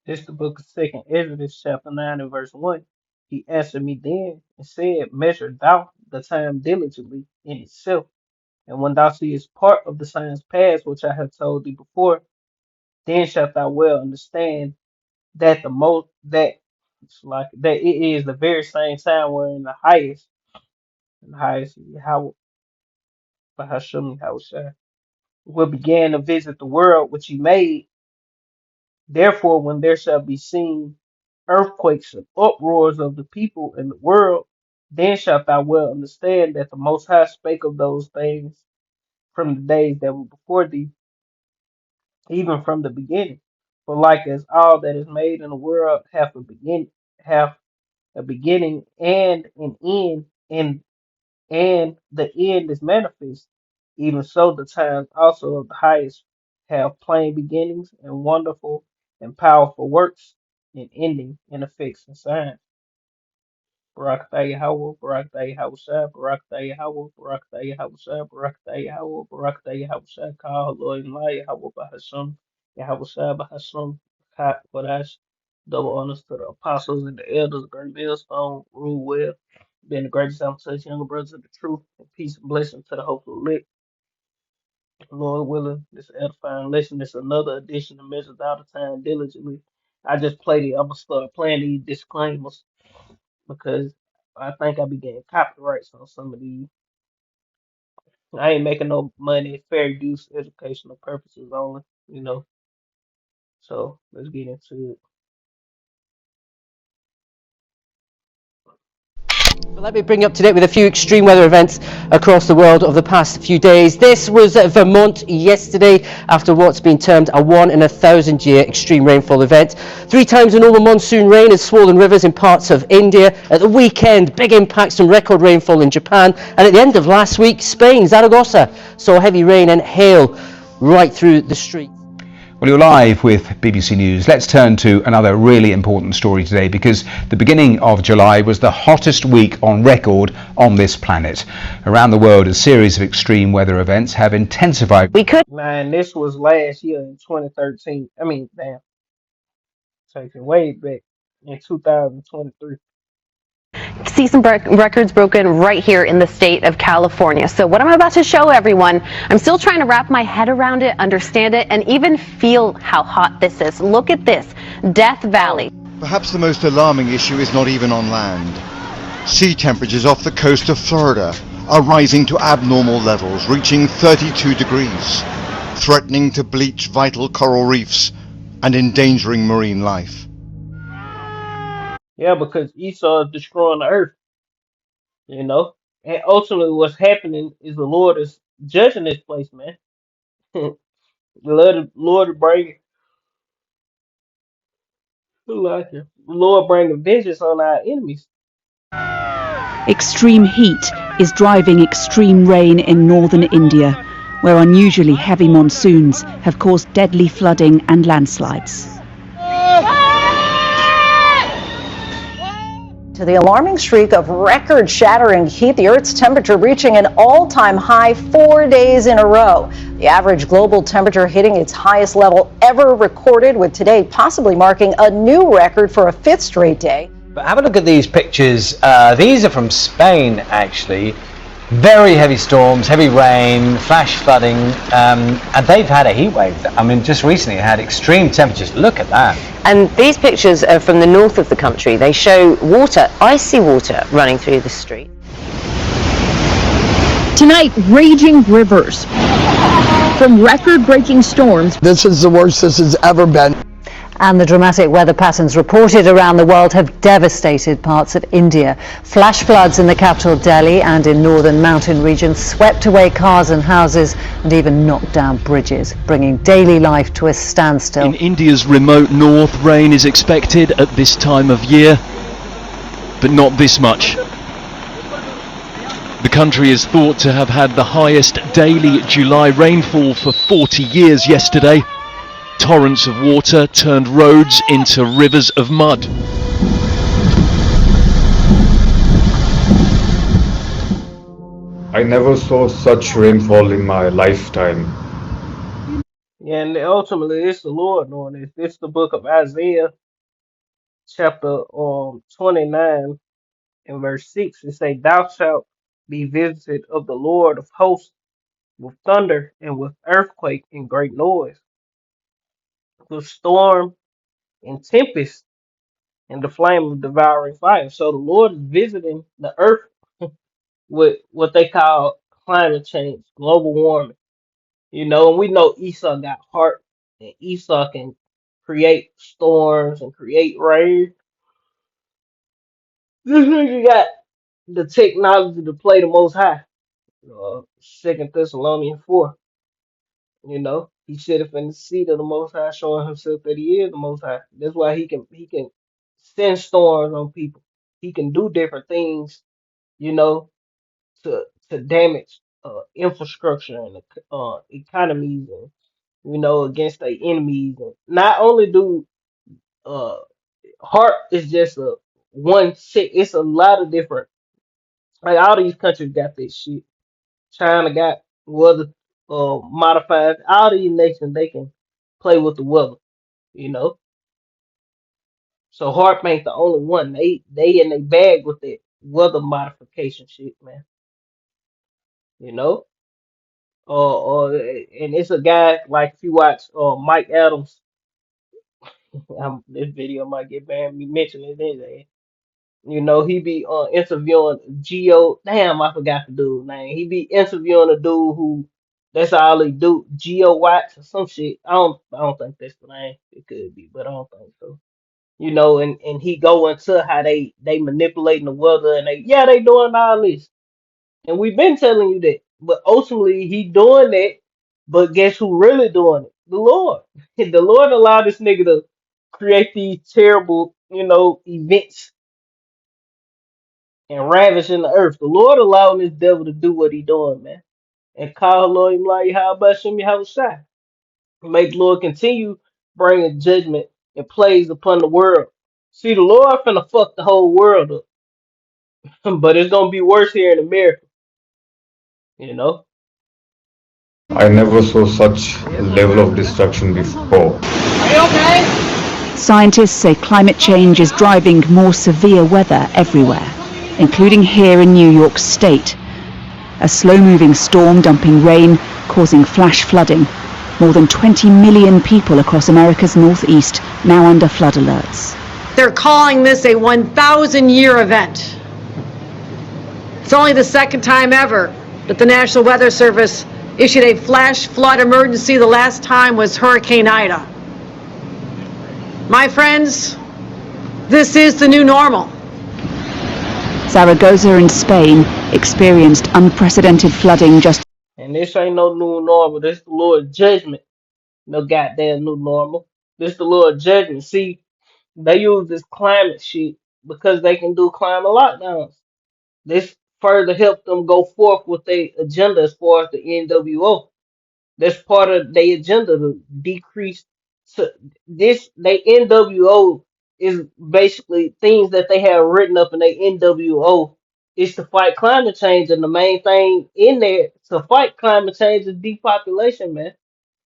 This the book of Second Exodus, chapter 9 and verse 1. He answered me then and said, Measure thou the time diligently in itself, and when thou seest part of the signs past which I have told thee before, then shalt thou well understand that it is the very same time wherein the highest Yahweh Bahasham Yahushua will begin to visit the world which he made. Therefore, when there shall be seen earthquakes and uproars of the people in the world, then shalt thou well understand that the Most High spake of those things from the days that were before thee, even from the beginning. For like as all that is made in the world hath a beginning and an end, and the end is manifest, even so the times also of the highest have plain beginnings and wonderful and powerful works, and ending and effects and signs. Barakatah Yahweh, Barakatah Yahweh, Barakatah Yahweh, Barakatah Yahweh, Barakatah Yahweh, Barakatah Yahweh, Kah Lord and La Yahweh Bahasham, Yahweh Bahasham, Kodash. Double honors to the apostles and the elders, great millstone, rule well. Being the greatest out to us younger brothers of the truth, and peace and blessing to the hopeful elect. Lord willing, this edifying lesson is another edition of Measures Out of Time Diligently. I just played it. I'm gonna start playing these disclaimers because I think I be getting copyrights on some of these. I ain't making no money, fair use, educational purposes only. So let's get into it. Let me bring you up to date with a few extreme weather events across the world over the past few days. This was Vermont yesterday after what's been termed a 1 in a 1,000 year extreme rainfall event. 3 times the normal monsoon rain has swollen rivers in parts of India. At the weekend, big impacts from record rainfall in Japan. And at the end of last week, Spain, Zaragoza, saw heavy rain and hail right through the streets. Well, you're live with BBC News. Let's turn to another really important story today because the beginning of July was the hottest week on record on this planet. Around the world, a series of extreme weather events have intensified. Man, this was last year in 2013. I mean, damn, taking way back in 2023. See some records broken right here in the state of California. So what I'm about to show everyone, I'm still trying to wrap my head around it, understand it, and even feel how hot this is. Look at this, Death Valley. Perhaps the most alarming issue is not even on land. Sea temperatures off the coast of Florida are rising to abnormal levels, reaching 32 degrees, threatening to bleach vital coral reefs and endangering marine life. Yeah, because Esau is destroying the earth. And ultimately what's happening is the Lord is judging this place, man. The Lord bringing vengeance on our enemies. Extreme heat is driving extreme rain in northern India, where unusually heavy monsoons have caused deadly flooding and landslides. To the alarming streak of record-shattering heat, the Earth's temperature reaching an all-time high 4 days in a row. The average global temperature hitting its highest level ever recorded, with today possibly marking a new record for a 5th straight day. But have a look at these pictures. These are from Spain, actually. Very heavy storms, heavy rain, flash flooding, and they've had a heat wave. I mean, just recently had extreme temperatures. Look at that. And these pictures are from the north of the country. They show water, icy water, running through the street. Tonight, raging rivers from record-breaking storms. This is the worst this has ever been. And the dramatic weather patterns reported around the world have devastated parts of India. Flash floods in the capital Delhi and in northern mountain regions swept away cars and houses and even knocked down bridges, bringing daily life to a standstill. In India's remote north, rain is expected at this time of year, but not this much. The country is thought to have had the highest daily July rainfall for 40 years yesterday. Torrents of water turned roads into rivers of mud. I never saw such rainfall in my lifetime. And ultimately, it's the Lord doing this. This is the book of Isaiah, chapter 29 and verse 6. It say, "Thou shalt be visited of the Lord of hosts with thunder and with earthquake and great noise, with storm and tempest and the flame of devouring fire." So the Lord is visiting the earth with what they call climate change, global warming. And we know Esau got heart, and Esau can create storms and create rain. This nigga got the technology to play the Most High. Second Thessalonians 4. He sitteth in the seat of the Most High, showing himself that he is the Most High. That's why he can send storms on people. He can do different things, you know, to damage infrastructure and economies, and against their enemies. And not only do uh heart is just a one sick. It's a lot of different. Like all these countries got this shit. China got weather modified. All these nations they can play with the weather. You know, so Harp ain't the only one. They in their bag with that weather modification shit, man. You know, and it's a guy like if you watch Mike Adams. This video might get banned. Me mentioning it. He be interviewing Geo. Damn, I forgot the dude's name. He be interviewing a dude who that's all he do. Geo Watts or some shit. I don't think that's the name. It could be, but I don't think so. And he go into how they manipulating the weather and they doing all this. And we've been telling you that. But ultimately he doing that. But guess who really doing it? The Lord. The Lord allowed this nigga to create these terrible, events and ravaging the earth. The Lord allowing this devil to do what he doing, man. And call Lord him like how about Shimmy Shai. Make the Lord continue bringing judgment and plagues upon the world. See, the Lord finna fuck the whole world up. But it's gonna be worse here in America, you know? I never saw such level of destruction before. Scientists say climate change is driving more severe weather everywhere, including here in New York State. A slow-moving storm dumping rain, causing flash flooding. More than 20 million people across America's northeast now under flood alerts. They're calling this a 1,000-year event. It's only the second time ever that the National Weather Service issued a flash flood emergency. The last time was Hurricane Ida. My friends, this is the new normal. Zaragoza in Spain experienced unprecedented flooding just. And this ain't no new normal. This the Lord's judgment. No goddamn new normal. This the Lord's judgment. See, they use this climate shit because they can do climate lockdowns. This further helped them go forth with their agenda as far as the NWO. That's part of their agenda to decrease. So this they NWO is basically things that they have written up in their NWO is to fight climate change, and the main thing in there to fight climate change is depopulation, man.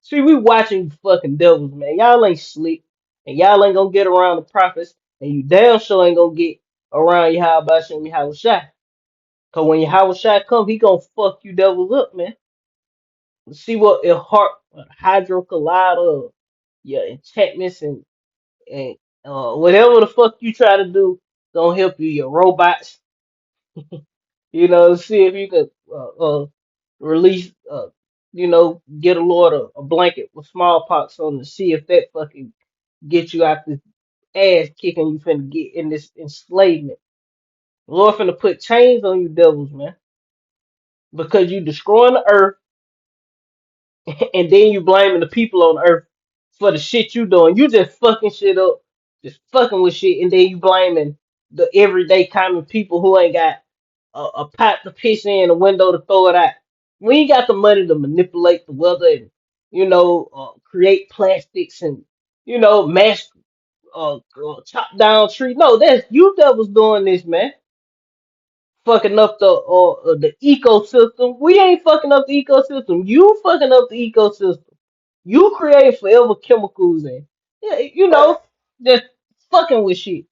See, we watching you fucking devils, man. Y'all ain't slick, and y'all ain't gonna get around the prophets, and you damn sure ain't gonna get around Yahweh Shem Yahweh Shai. Cause when Yahweh Shai come, he gonna fuck you devils up, man. See what a heart hydro collider, your enchantments and whatever the fuck you try to do don't help you. Your robots, see if you could release, get a Lord a blanket with smallpox on to see if that fucking get you out this ass kicking you finna get in this enslavement. Lord finna put chains on you devils, man, because you destroying the earth and then you blaming the people on earth for the shit you doing. You just fucking shit up, just fucking with shit, and then you blaming the everyday common people who ain't got a pot to piss in, a window to throw it out. We ain't got the money to manipulate the weather and create plastics and mass chop down trees. No, that's you that was doing this, man. Fucking up the ecosystem. We ain't fucking up the ecosystem. You fucking up the ecosystem. You create forever chemicals and yeah, just fucking with shit.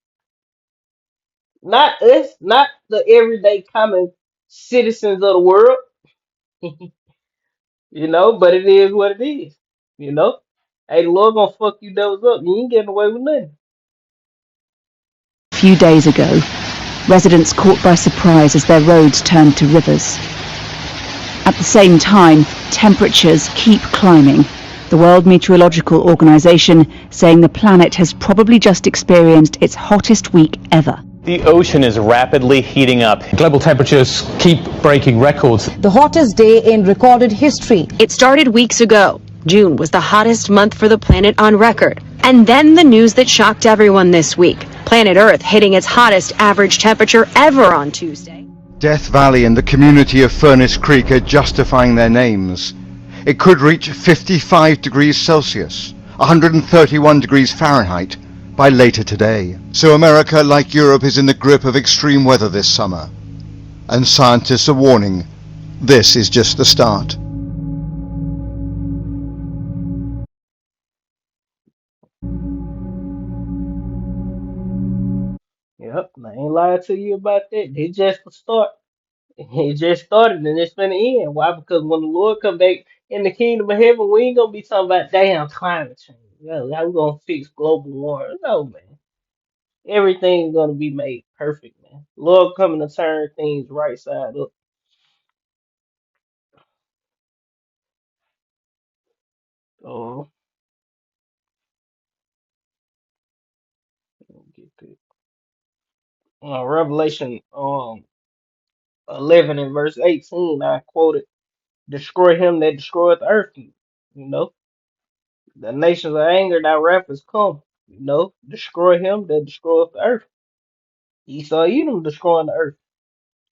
Not us, not the everyday common citizens of the world. But it is what it is. You know? Hey, the Lord gonna fuck you devils up. You ain't getting away with nothing. A few days ago, residents caught by surprise as their roads turned to rivers. At the same time, temperatures keep climbing. The World Meteorological Organization saying the planet has probably just experienced its hottest week ever. The ocean is rapidly heating up. Global temperatures keep breaking records. The hottest day in recorded history. It started weeks ago. June was the hottest month for the planet on record. And then the news that shocked everyone this week. Planet Earth hitting its hottest average temperature ever on Tuesday. Death Valley and the community of Furnace Creek are justifying their names. It could reach 55 degrees Celsius, 131 degrees Fahrenheit, by later today. So America, like Europe, is in the grip of extreme weather this summer. And scientists are warning, this is just the start. Yep, I ain't lying to you about that. They just the start. It just started and it's gonna end. Why? Because when the Lord come back in the kingdom of heaven, we ain't gonna be talking about damn climate change. Yo, how we gonna fix global warming? No, man. Everything's gonna be made perfect, man. Lord coming to turn things right side up. Oh, let me get that. Revelation 11 and verse 18, I quoted, destroy him that destroyeth the earth. Know, the nations are angered, our wrath is come. Destroy him that destroyeth the earth. Esau Edom destroying the earth.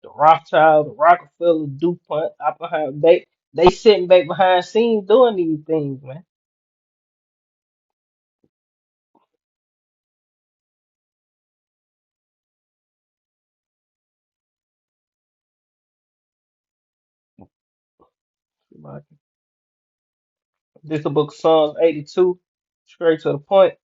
The Rothschild, the Rockefeller, DuPont, Oppenheimer, they sitting back behind scenes doing these things, man. This is the book of Psalms 82, straight to the point.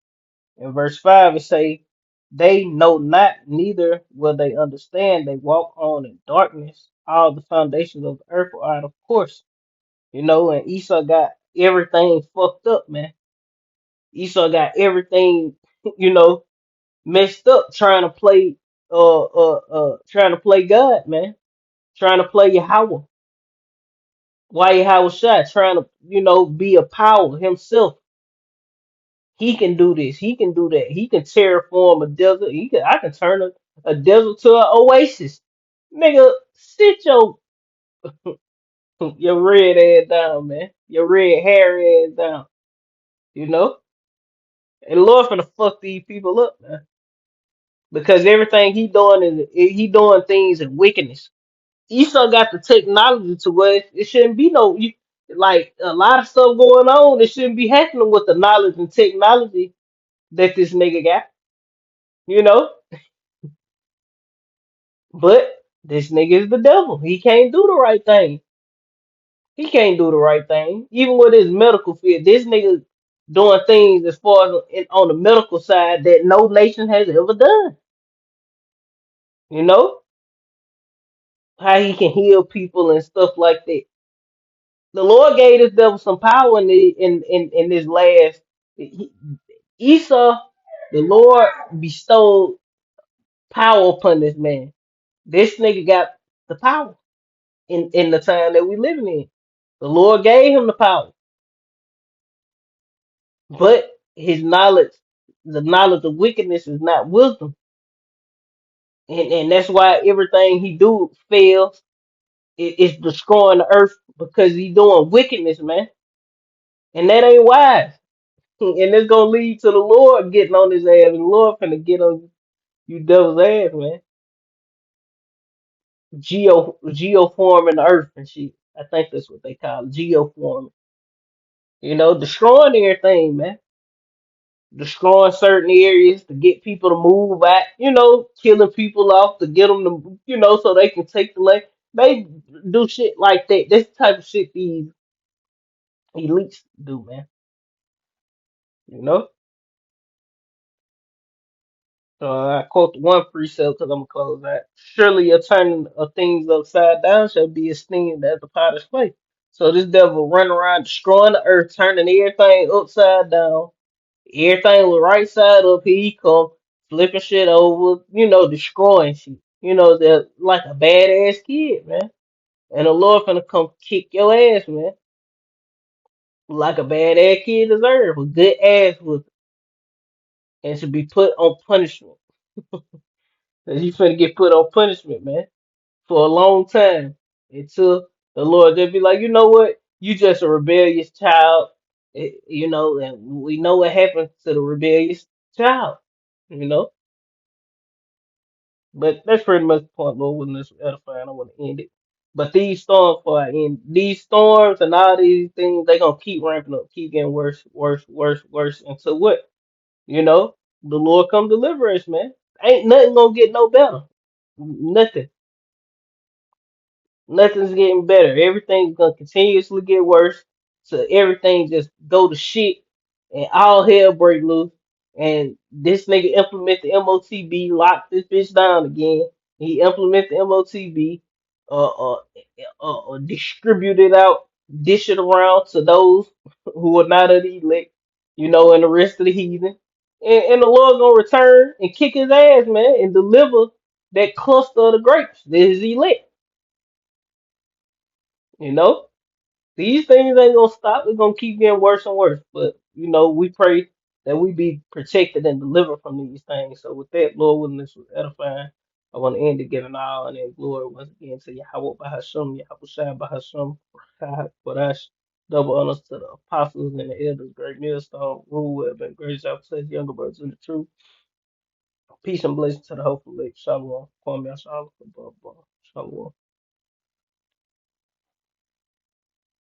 In verse 5, it say, they know not, neither will they understand. They walk on in darkness. All the foundations of the earth are out of course. And Esau got everything fucked up, man. Esau got everything, you know, messed up trying to play God, man. Trying to play Yahweh. Why Yahweh shot? Trying to, be a power himself. He can do this. He can do that. He can terraform a desert. I can turn a desert to an oasis. Nigga, sit your red ass down, man. Your red hair ass down. You know? And Lord finna fuck these people up, man. Because everything he doing things in wickedness. Esau got the technology to where it shouldn't be like a lot of stuff going on. It shouldn't be happening with the knowledge and technology that this nigga got. You know, but this nigga is the devil. He can't do the right thing. He can't do the right thing, even with his medical field. This nigga doing things as far as on the medical side that no nation has ever done. You know how he can heal people and stuff like that. The Lord gave this devil some power in this last. Esau, the Lord bestowed power upon this man. This nigga got the power in the time that we living in. The Lord gave him the power, but his knowledge, the knowledge of wickedness, is not wisdom, and that's why everything he do fails. It's destroying the earth because he doing wickedness, man, and that ain't wise. And it's gonna lead to the Lord getting on his ass, and the Lord finna get on you devil's ass, man. Geoforming the earth and shit. I think that's what they call it, geoforming. Destroying everything, man. Destroying certain areas to get people to move back. Killing people off to get them to, so they can take the land. They do shit like that. This type of shit these elites do, man. You know. I quote the one precept because I'm gonna close that. Surely a turning of things upside down shall be esteemed as the potter's clay. So this devil run around destroying the earth, turning everything upside down. Everything was right side up. Here he come, flipping shit over, destroying shit. They're like a badass kid, man. And the Lord finna come kick your ass, man. Like a badass kid deserve. A good ass with and should be put on punishment. 'Cause you finna get put on punishment, man, for a long time until the Lord just be like, you know what? You just a rebellious child, and we know what happens to the rebellious child, you know. But that's pretty much the point, Lord. When this edifying, I want to end it. But these storms, for I end these storms and all these things, they gonna keep ramping up, keep getting worse, worse, worse, worse until what? You know, the Lord come deliver us, man. Ain't nothing gonna get no better. Nothing. Nothing's getting better. Everything's gonna continuously get worse. So everything just go to shit and all hell break loose. And this nigga implement the MOTB, lock this bitch down again. He implement the MOTB, distribute it out, dish it around to those who are not of the elect, and the rest of the heathen. And the Lord gonna return and kick his ass, man, and deliver that cluster of the grapes that is elect. You know, these things ain't gonna stop. It's gonna keep getting worse and worse. But we pray that we be protected and delivered from these things. So with that, Lord, willing, this was edifying. I want to end it giving all and glory once again to Yahweh Bahasham, Yahweh Shai Bahasham, Kodash. Double honors to the apostles and the elders, great millstone, rule web, and great job to his younger brothers in the truth. Peace and blessings to the hopeful lake. Shalom. Kwame Shalom. Shalom.